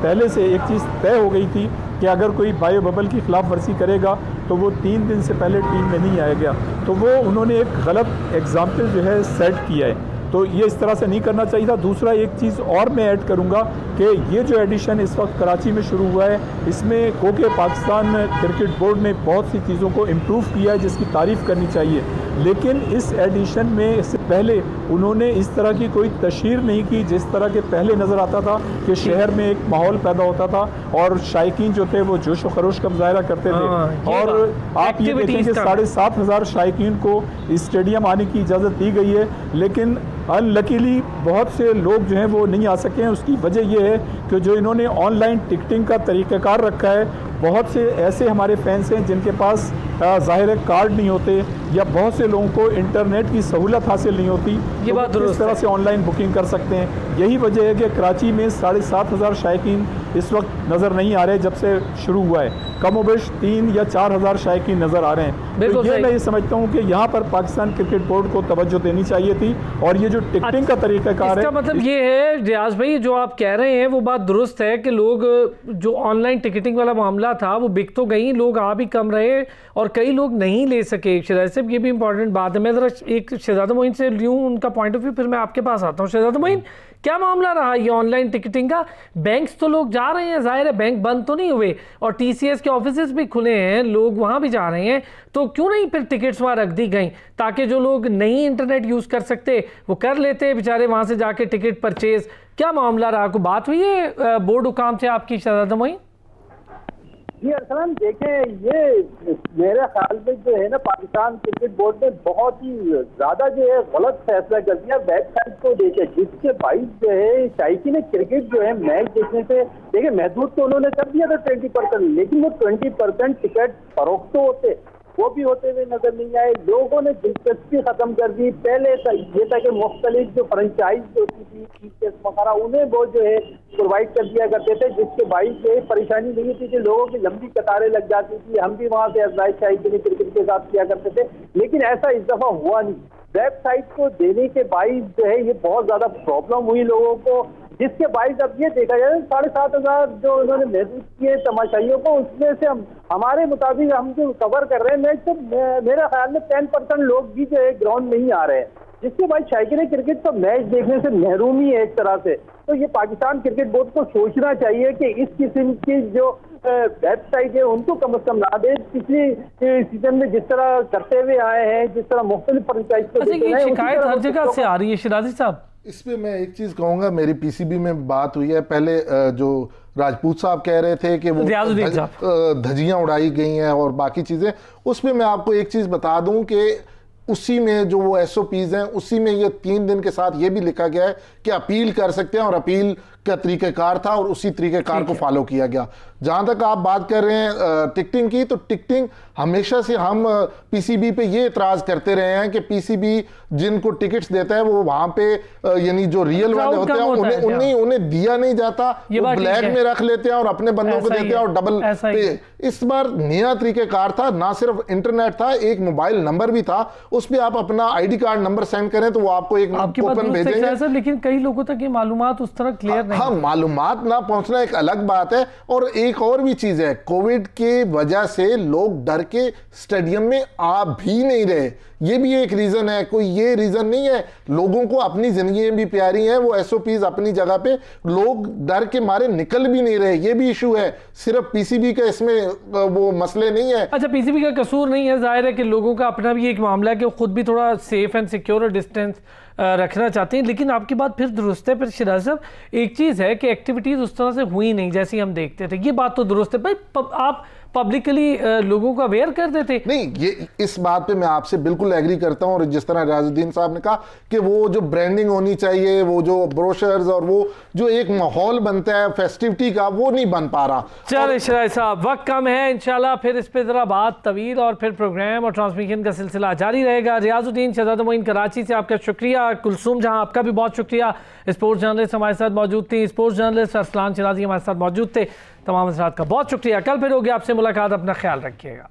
पहले से एक चीज़ तय हो गई थी कि अगर कोई बायो बबल की खिलाफ वर्जी करेगा तो वो 3 दिन से पहले टीम में नहीं आएगा, तो वो उन्होंने एक गलत एग्जाम्पल जो है सेट किया है, तो ये इस तरह से नहीं करना चाहिए था। दूसरा एक चीज़ और मैं ऐड करूंगा कि ये जो एडिशन इस वक्त कराची में शुरू हुआ है, इसमें को के पाकिस्तान क्रिकेट बोर्ड ने बहुत सी चीज़ों को इम्प्रूव किया है जिसकी तारीफ़ करनी चाहिए, लेकिन इस एडिशन में इससे पहले उन्होंने इस तरह की कोई तशहीर नहीं की जिस तरह के पहले नज़र आता था कि शहर में एक माहौल पैदा होता था और शायकीन जो थे वो जोश व खरोश का मुजाहरा करते थे। और आप ये देखें कि 7,500 शायकीन को स्टेडियम आने की इजाज़त दी गई है, लेकिन अनलकीली बहुत से लोग जो हैं वो नहीं आ सके हैं। उसकी वजह यह है कि जो इन्होंने ऑनलाइन टिकटिंग का तरीक़ाकार रखा है, बहुत से ऐसे हमारे फैंस हैं जिनके पास ज़ाहिर कार्ड नहीं होते या बहुत से लोगों को इंटरनेट की सहूलत हासिल नहीं होती, ये बात किस तरह से ऑनलाइन बुकिंग कर सकते हैं। यही वजह है कि कराची में 7,500 शायकीन इस वक्त नज़र नहीं आ रहे जब से शुरू हुआ है, कमोबेश 3 या 4,000 शायकीन नज़र आ रहे हैं। तो ये मैं ये समझता हूँ कि यहाँ पर पाकिस्तान क्रिकेट बोर्ड को तवज्जो देनी चाहिए थी। और ये जो टिकटिंग का तरीक़ाकार है, इसका मतलब ये है रियाज भाई जो आप कह रहे हैं वो बात दुरुस्त है कि लोग जो ऑनलाइन टिकटिंग वाला मामला था वो बिक तो गई, लोग आ भी कम रहे और कई लोग नहीं ले सके। शहजाद साहब ये भी इंपॉर्टेंट बात है। मैं ज़रा एक शहजाद मोइन से लूँ उनका पॉइंट ऑफ व्यू, फिर मैं आपके पास आता हूँ। शहजाद मोइन, क्या मामला रहा ये ऑनलाइन टिकटिंग का? बैंक्स तो लोग जा रहे हैं, जाहिर है बैंक बंद तो नहीं हुए और TCS के ऑफिसेज भी खुले हैं, लोग वहाँ भी जा रहे हैं, तो क्यों नहीं फिर टिकट्स वहाँ रख दी गई ताकि जो लोग नहीं इंटरनेट यूज़ कर सकते वो कर लेते बेचारे वहाँ से जाके टिकट परचेज। क्या मामला रहा? को बात हुई है बोर्ड हुकाम से आपकी शहजाद मोइन? जी अरसलान, देखें ये मेरे ख्याल में जो है ना पाकिस्तान क्रिकेट बोर्ड ने बहुत ही ज्यादा जो है गलत फैसला कर दिया। वेबसाइट को देखे जिसके बाइस जो है शायकीन ने क्रिकेट जो है मैच देखने से देखिए महदूद तो उन्होंने कर दिया था 20%, लेकिन वो 20% टिकट फरोख्त तो होते वो भी होते हुए नजर नहीं आए। लोगों ने दिलचस्पी खत्म कर दी। पहले ये था कि मुख्तलिफ जो फ्रेंचाइज होती थी TCS वगैरह उन्हें वो जो है प्रोवाइड कर दिया करते थे, जिसके बाइस जो परेशानी नहीं थी कि लोगों की लंबी कतारें लग जाती थी। हम भी वहाँ से अजलाइश शायकीन क्रिकेट के साथ किया करते थे, लेकिन ऐसा इस दफा हुआ नहीं। वेबसाइट को देने के बाइस जो है ये बहुत ज्यादा प्रॉब्लम हुई लोगों को, जिसके बाइस अब ये देखा जाए 7,500 जो उन्होंने महसूस किए तमाशाइयों को, उसमें से हमारे मुताबिक हम जो कवर कर रहे हैं मैच, तो मेरे ख्याल में 10% लोग भी जो है ग्राउंड नहीं आ रहे हैं, जिसके बाद शायकीन क्रिकेट का मैच देखने से महरूम ही है एक तरह से। तो ये पाकिस्तान क्रिकेट बोर्ड को सोचना चाहिए कि इस किस्म की जो वेबसाइट है उनको कम से कम ना दे। पिछले सीजन में जिस तरह करते हुए आए हैं, जिस तरह मुख्तलिफ फ्रेंचाइज को शिकायत हर जगह से आ रही है। शिराजी साहब, इस पे मैं एक चीज़ कहूँगा, मेरी PCB में बात हुई है। पहले जो राजपूत साहब कह रहे थे कि वो धज्जियाँ उड़ाई गई हैं और बाकी चीज़ें, उस पर मैं आपको एक चीज़ बता दूं कि उसी में जो वो SOPs हैं उसी में ये 3 दिन के साथ ये भी लिखा गया है कि अपील कर सकते हैं और अपील का तरीक़ाकार था और उसी तरीक़ाकार को फॉलो किया गया। जहाँ तक आप बात कर रहे हैं टिकटिंग की, तो टिकटिंग हमेशा से हम PCB पे ये इतराज़ करते रहे हैं कि PCB जिनको टिकट्स देता है वो वहाँ पे यानी जो रियल वाले होते हैं उन्हें दिया नहीं जाता, वो ब्लैक में रख लेते हैं और अपने बंदों को देते हैं और डबल पे। इस बार नया तरीक़ाकार था, ना सिर्फ इंटरनेट था, एक मोबाइल नंबर भी था, उस पर आप अपना ID कार्ड नंबर सेंड करें तो वो आपको एक कूपन भेजेंगे। लेकिन कई लोगों तक ये मालूमात उस तरह क्लियर नहीं। हाँ, मालूमात ना पहुंचना एक अलग बात है। और एक और भी चीज है, कोविड के वजह से लोग डर के स्टेडियम में आ भी नहीं रहे, ये भी एक रीजन है। कोई ये रीजन नहीं है, लोगों को अपनी जिंदगी भी प्यारी है, वो SOPs अपनी जगह पे, लोग डर के मारे निकल भी नहीं रहे, ये भी इशू है। सिर्फ PCB का इसमें वो मसले नहीं है। अच्छा, PCB का कसूर नहीं है, जाहिर है कि लोगों का अपना भी एक मामला है कि खुद भी थोड़ा सेफ एंड सिक्योर और डिस्टेंस रखना चाहते हैं। लेकिन आपकी बात फिर दुरुस्त है। फिर शिराज साहब, एक चीज़ है कि एक्टिविटीज़ उस तरह से हुई नहीं जैसी हम देखते थे, ये बात तो दुरुस्त है भाई। आप पब्लिकली लोगों को अवेयर कर देते। नहीं, ये इस बात पे मैं आपसे बिल्कुल एग्री करता हूं, और जिस तरह रियाजुद्दीन साहब ने कहा कि वो जो ब्रांडिंग होनी चाहिए, वो जो ब्रोशर्स और वो जो एक माहौल बनता है फेस्टिविटी का, वो नहीं बन पा रहा। चलिए शराय साहब, वक्त कम है, इंशाल्लाह फिर इस पे जरा बात तवील और फिर प्रोग्राम और ट्रांसमिशन का सिलसिला जारी रहेगा। रियाजुद्दीन शहजाद मोइन कराची से आपका शुक्रिया। कुलसूम जहां आपका भी बहुत शुक्रिया। स्पोर्ट्स जर्नलिस्ट हमारे साथ मौजूद थी, स्पोर्ट्स जर्नलिस्ट अरसलान शिराजी हमारे साथ मौजूद थे। तमाम हजरात का बहुत शुक्रिया। कल फिर होगी आपसे मुलाकात, अपना ख्याल रखिएगा।